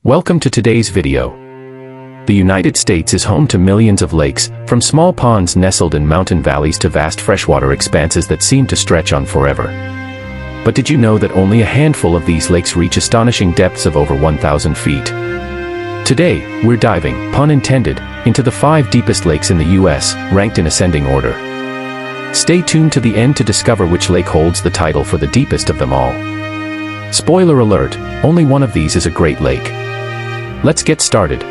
Welcome to today's video. The United States is home to millions of lakes, from small ponds nestled in mountain valleys to vast freshwater expanses that seem to stretch on forever. But did you know that only a handful of these lakes reach astonishing depths of over 1,000 feet? Today, we're diving, pun intended, into the 5 deepest lakes in the US, ranked in ascending order. Stay tuned to the end to discover which lake holds the title for the deepest of them all. Spoiler alert, only one of these is a Great Lake. Let's get started.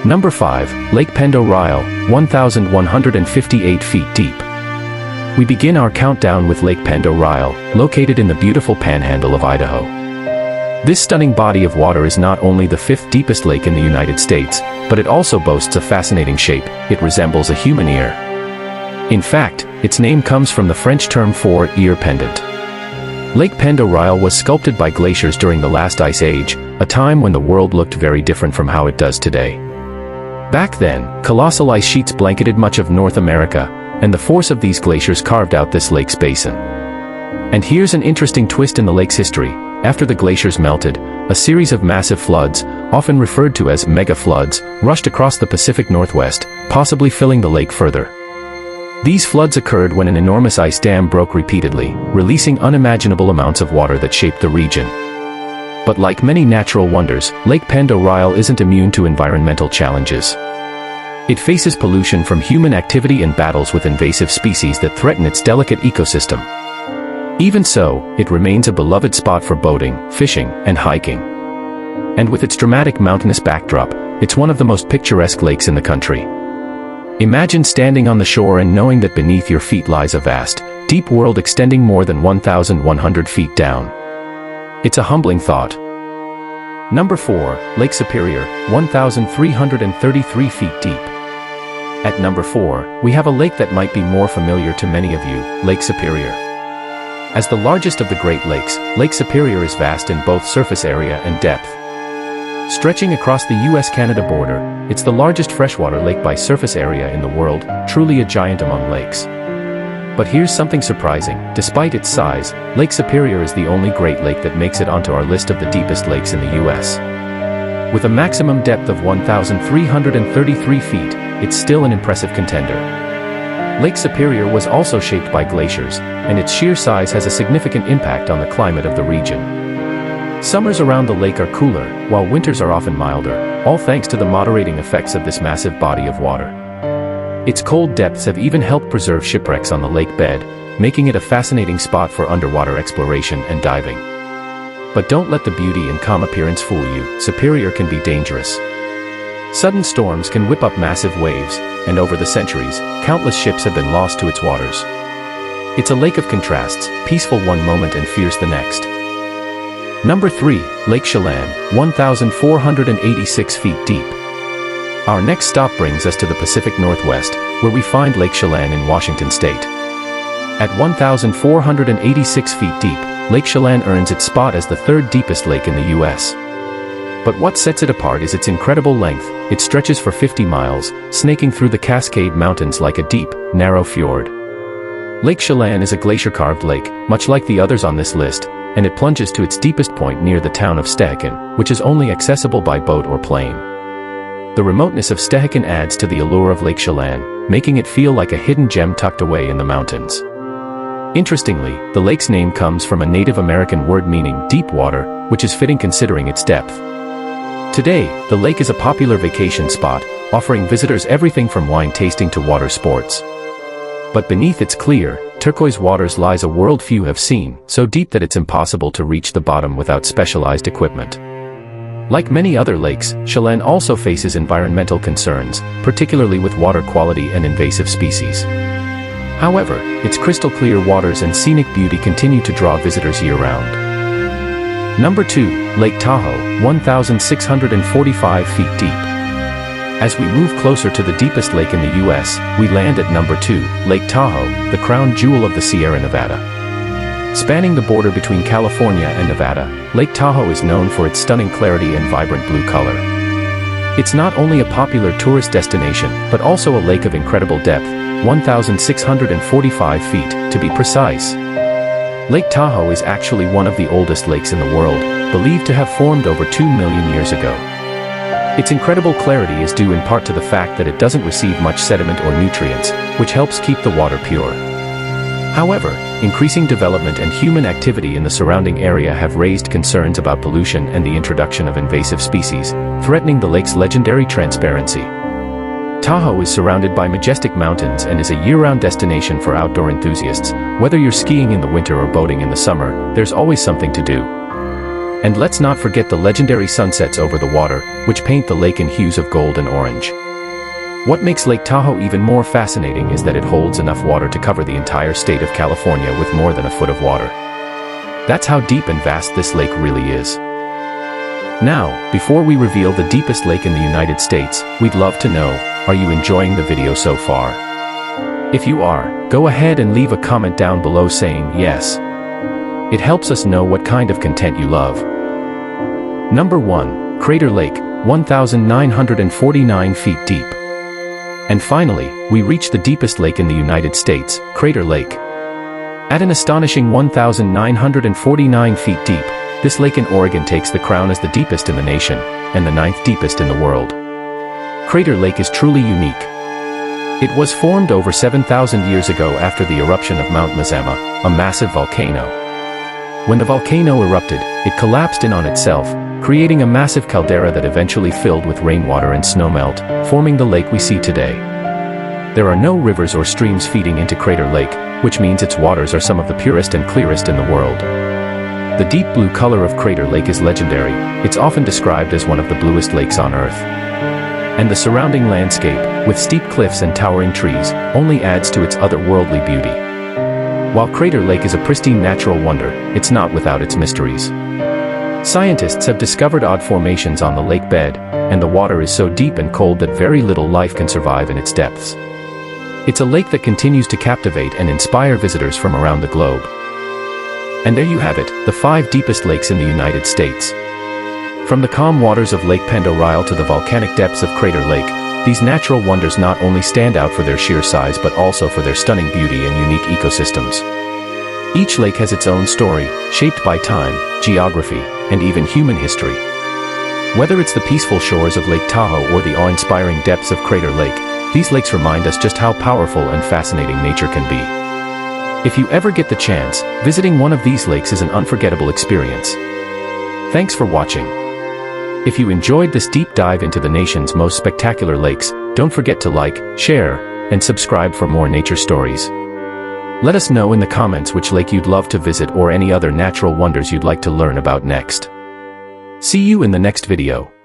Number 5, Lake Pend Oreille, 1,158 feet deep. We begin our countdown with Lake Pend Oreille, located in the beautiful panhandle of Idaho. This stunning body of water is not only the 5th deepest lake in the United States, but it also boasts a fascinating shape. It resembles a human ear. In fact, its name comes from the French term for ear pendant. Lake Pend Oreille was sculpted by glaciers during the last ice age, a time when the world looked very different from how it does today. Back then, colossal ice sheets blanketed much of North America, and the force of these glaciers carved out this lake's basin. And here's an interesting twist in the lake's history. After the glaciers melted, a series of massive floods, often referred to as mega floods, rushed across the Pacific Northwest, possibly filling the lake further. These floods occurred when an enormous ice dam broke repeatedly, releasing unimaginable amounts of water that shaped the region. But like many natural wonders, Lake Pend Oreille isn't immune to environmental challenges. It faces pollution from human activity and battles with invasive species that threaten its delicate ecosystem. Even so, it remains a beloved spot for boating, fishing, and hiking. And with its dramatic mountainous backdrop, it's one of the most picturesque lakes in the country. Imagine standing on the shore and knowing that beneath your feet lies a vast, deep world extending more than 1,100 feet down. It's a humbling thought. Number 4, Lake Superior, 1,333 feet deep. At number 4, we have a lake that might be more familiar to many of you, Lake Superior. As the largest of the Great Lakes, Lake Superior is vast in both surface area and depth. Stretching across the US-Canada border, it's the largest freshwater lake by surface area in the world, truly a giant among lakes. But here's something surprising. Despite its size, Lake Superior is the only Great Lake that makes it onto our list of the deepest lakes in the US. With a maximum depth of 1,333 feet, it's still an impressive contender. Lake Superior was also shaped by glaciers, and its sheer size has a significant impact on the climate of the region. Summers around the lake are cooler, while winters are often milder, all thanks to the moderating effects of this massive body of water. Its cold depths have even helped preserve shipwrecks on the lake bed, making it a fascinating spot for underwater exploration and diving. But don't let the beauty and calm appearance fool you. Superior can be dangerous. Sudden storms can whip up massive waves, and over the centuries, countless ships have been lost to its waters. It's a lake of contrasts, peaceful one moment and fierce the next. Number 3, Lake Chelan, 1,486 feet deep. Our next stop brings us to the Pacific Northwest, where we find Lake Chelan in Washington State. At 1,486 feet deep, Lake Chelan earns its spot as the 3rd deepest lake in the US. But what sets it apart is its incredible length. It stretches for 50 miles, snaking through the Cascade Mountains like a deep, narrow fjord. Lake Chelan is a glacier-carved lake, much like the others on this list, and it plunges to its deepest point near the town of Stehekin, which is only accessible by boat or plane. The remoteness of Stehekin adds to the allure of Lake Chelan, making it feel like a hidden gem tucked away in the mountains. Interestingly, the lake's name comes from a Native American word meaning deep water, which is fitting considering its depth. Today, the lake is a popular vacation spot, offering visitors everything from wine tasting to water sports. But beneath its clear, turquoise waters lies a world few have seen, so deep that it's impossible to reach the bottom without specialized equipment. Like many other lakes, Chelan also faces environmental concerns, particularly with water quality and invasive species. However, its crystal clear waters and scenic beauty continue to draw visitors year-round. Number 2, Lake Tahoe, 1,645 feet deep. As we move closer to the deepest lake in the US, we land at number 2, Lake Tahoe, the crown jewel of the Sierra Nevada. Spanning the border between California and Nevada, Lake Tahoe is known for its stunning clarity and vibrant blue color. It's not only a popular tourist destination, but also a lake of incredible depth, 1,645 feet, to be precise. Lake Tahoe is actually one of the oldest lakes in the world, believed to have formed over 2 million years ago. Its incredible clarity is due in part to the fact that it doesn't receive much sediment or nutrients, which helps keep the water pure. However, increasing development and human activity in the surrounding area have raised concerns about pollution and the introduction of invasive species, threatening the lake's legendary transparency. Tahoe is surrounded by majestic mountains and is a year-round destination for outdoor enthusiasts. Whether you're skiing in the winter or boating in the summer, there's always something to do. And let's not forget the legendary sunsets over the water, which paint the lake in hues of gold and orange. What makes Lake Tahoe even more fascinating is that it holds enough water to cover the entire state of California with more than a foot of water. That's how deep and vast this lake really is. Now, before we reveal the deepest lake in the United States, we'd love to know, are you enjoying the video so far? If you are, go ahead and leave a comment down below saying yes. It helps us know what kind of content you love. Number 1, Crater Lake, 1,949 feet deep. And finally, we reach the deepest lake in the United States, Crater Lake. At an astonishing 1,949 feet deep, this lake in Oregon takes the crown as the deepest in the nation, and the 9th deepest in the world. Crater Lake is truly unique. It was formed over 7,000 years ago after the eruption of Mount Mazama, a massive volcano. When the volcano erupted, it collapsed in on itself, creating a massive caldera that eventually filled with rainwater and snowmelt, forming the lake we see today. There are no rivers or streams feeding into Crater Lake, which means its waters are some of the purest and clearest in the world. The deep blue color of Crater Lake is legendary. It's often described as one of the bluest lakes on Earth. And the surrounding landscape, with steep cliffs and towering trees, only adds to its otherworldly beauty. While Crater Lake is a pristine natural wonder, it's not without its mysteries. Scientists have discovered odd formations on the lake bed, and the water is so deep and cold that very little life can survive in its depths. It's a lake that continues to captivate and inspire visitors from around the globe. And there you have it, the 5 deepest lakes in the United States. From the calm waters of Lake Pend Oreille to the volcanic depths of Crater Lake, these natural wonders not only stand out for their sheer size but also for their stunning beauty and unique ecosystems. Each lake has its own story, shaped by time, geography, and even human history. Whether it's the peaceful shores of Lake Tahoe or the awe-inspiring depths of Crater Lake, these lakes remind us just how powerful and fascinating nature can be. If you ever get the chance, visiting one of these lakes is an unforgettable experience. Thanks for watching. If you enjoyed this deep dive into the nation's most spectacular lakes, don't forget to like, share, and subscribe for more nature stories. Let us know in the comments which lake you'd love to visit or any other natural wonders you'd like to learn about next. See you in the next video.